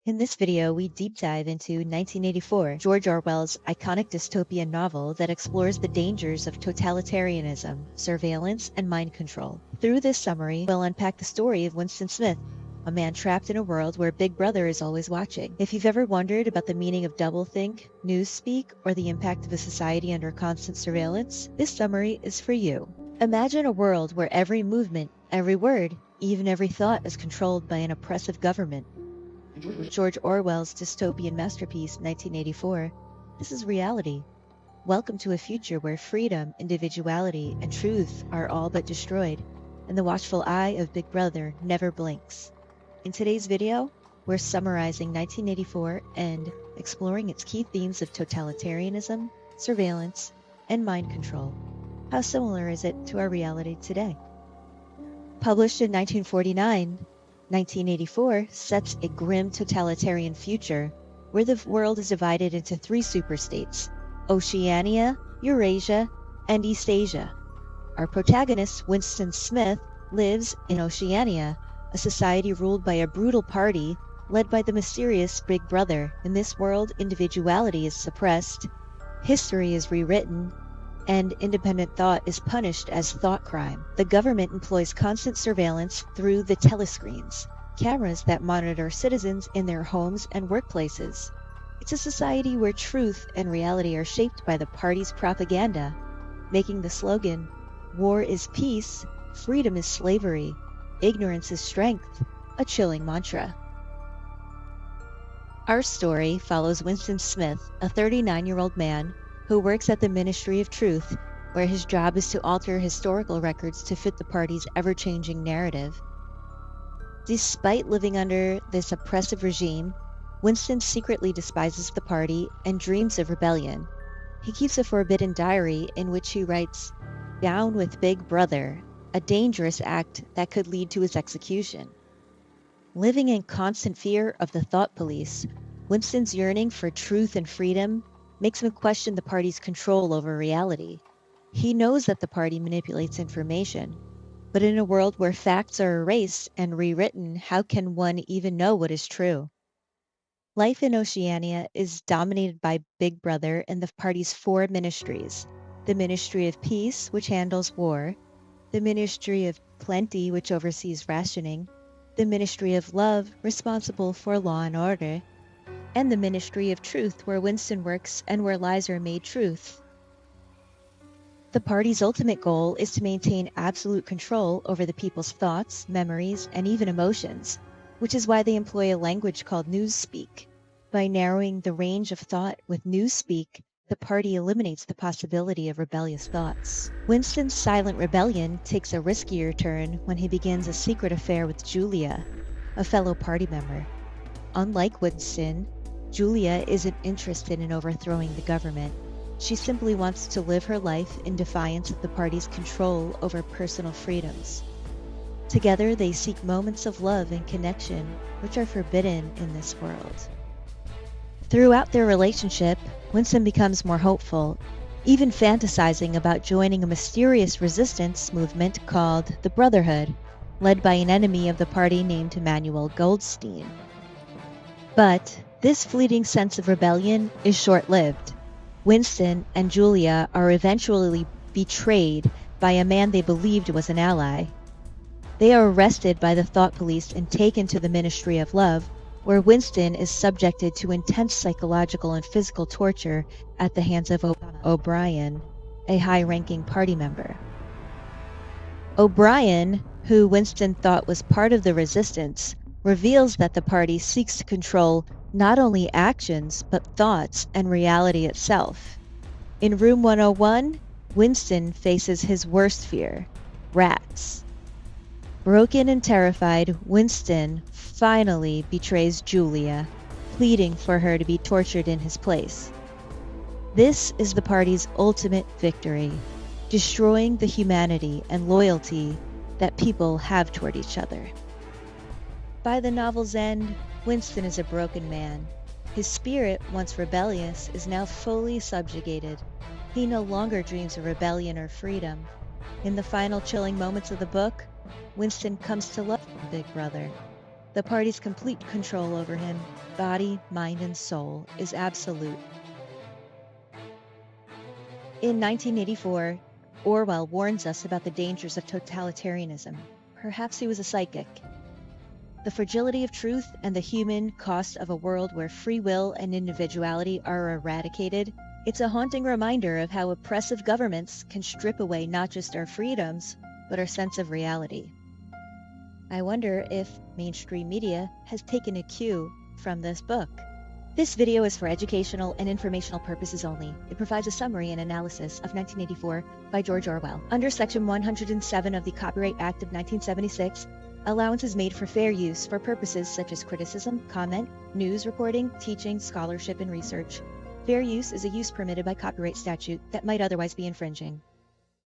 In this video, we deep dive into 1984, George Orwell's iconic dystopian novel that explores the dangers of totalitarianism, surveillance, and mind control. Through this summary, we'll unpack the story of Winston Smith, a man trapped in a world where Big Brother is always watching. If you've ever wondered about the meaning of doublethink, Newspeak, or the impact of a society under constant surveillance, this summary is for you. Imagine a world where every movement, every word, even every thought is controlled by an oppressive government. George Orwell's dystopian masterpiece, 1984, this is reality. Welcome to a future where freedom, individuality, and truth are all but destroyed, and the watchful eye of Big Brother never blinks. In today's video, we're summarizing 1984 and exploring its key themes of totalitarianism, surveillance, and mind control. How similar is it to our reality today? Published in 1949, 1984 sets a grim totalitarian future where the world is divided into three superstates: Oceania, Eurasia, and Eastasia. Our protagonist, Winston Smith, lives in Oceania, a society ruled by a brutal party led by the mysterious Big Brother. In this world, individuality is suppressed, history is rewritten, and independent thought is punished as thought crime. The government employs constant surveillance through the telescreens, cameras that monitor citizens in their homes and workplaces. It's a society where truth and reality are shaped by the party's propaganda, making the slogan, "War is peace, freedom is slavery, ignorance is strength," a chilling mantra. Our story follows Winston Smith, a 39-year-old man who works at the Ministry of Truth, where his job is to alter historical records to fit the party's ever-changing narrative. Despite living under this oppressive regime, Winston secretly despises the party and dreams of rebellion. He keeps a forbidden diary in which he writes, "Down with Big Brother," a dangerous act that could lead to his execution. Living in constant fear of the thought police, Winston's yearning for truth and freedom makes him question the party's control over reality. He knows that the party manipulates information, but in a world where facts are erased and rewritten, how can one even know what is true? Life in Oceania is dominated by Big Brother and the party's four ministries: the Ministry of Peace, which handles war; the Ministry of Plenty, which oversees rationing; the Ministry of Love, responsible for law and order; and the Ministry of Truth, where Winston works and where lies are made truth. The party's ultimate goal is to maintain absolute control over the people's thoughts, memories, and even emotions, which is why they employ a language called Newspeak. By narrowing the range of thought with Newspeak, the party eliminates the possibility of rebellious thoughts. Winston's silent rebellion takes a riskier turn when he begins a secret affair with Julia, a fellow party member. Unlike Winston, Julia isn't interested in overthrowing the government. She simply wants to live her life in defiance of the party's control over personal freedoms. Together, they seek moments of love and connection, which are forbidden in this world. Throughout their relationship, Winston becomes more hopeful, even fantasizing about joining a mysterious resistance movement called the Brotherhood, led by an enemy of the party named Emmanuel Goldstein. But this fleeting sense of rebellion is short-lived. Winston and Julia are eventually betrayed by a man they believed was an ally. They are arrested by the thought police and taken to the Ministry of Love, where Winston is subjected to intense psychological and physical torture at the hands of O'Brien, a high-ranking party member. O'Brien, who Winston thought was part of the resistance, reveals that the party seeks to control not only actions, but thoughts and reality itself. In Room 101, Winston faces his worst fear: rats. Broken and terrified, Winston finally betrays Julia, pleading for her to be tortured in his place. This is the party's ultimate victory, destroying the humanity and loyalty that people have toward each other. By the novel's end, Winston is a broken man. His spirit, once rebellious, is now fully subjugated. He no longer dreams of rebellion or freedom. In the final chilling moments of the book, Winston comes to love Big Brother, The party's complete control over him, body, mind, and soul, is absolute. In 1984, Orwell warns us about the dangers of totalitarianism. Perhaps he was a psychic. The fragility of truth and the human cost of a world where free will and individuality are eradicated. It's a haunting reminder of how oppressive governments can strip away not just our freedoms, but our sense of reality. I wonder if mainstream media has taken a cue from this book. This video is for educational and informational purposes only. It provides a summary and analysis of 1984 by George Orwell. Under Section 107 of the Copyright Act of 1976, allowance is made for fair use for purposes such as criticism, comment, news reporting, teaching, scholarship, and research. Fair use is a use permitted by copyright statute that might otherwise be infringing.